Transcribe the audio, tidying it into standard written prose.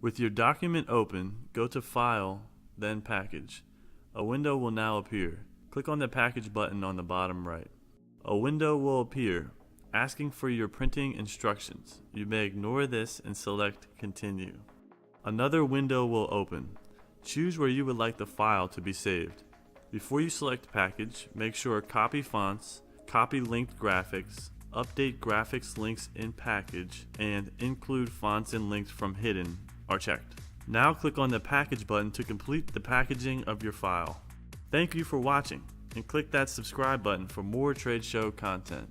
With your document open, go to File, then Package. A window will now appear. Click on the Package button on the bottom right. A window will appear asking for your printing instructions. You may ignore this and select Continue. Another window will open. Choose where you would like the file to be saved. Before you select Package, make sure Copy Fonts, Copy Linked Graphics, Update Graphics Links in Package, and Include Fonts and Links from Hidden are checked. Now click on the Package button to complete the packaging of your file. Thank you for watching, and click that subscribe button for more trade show content.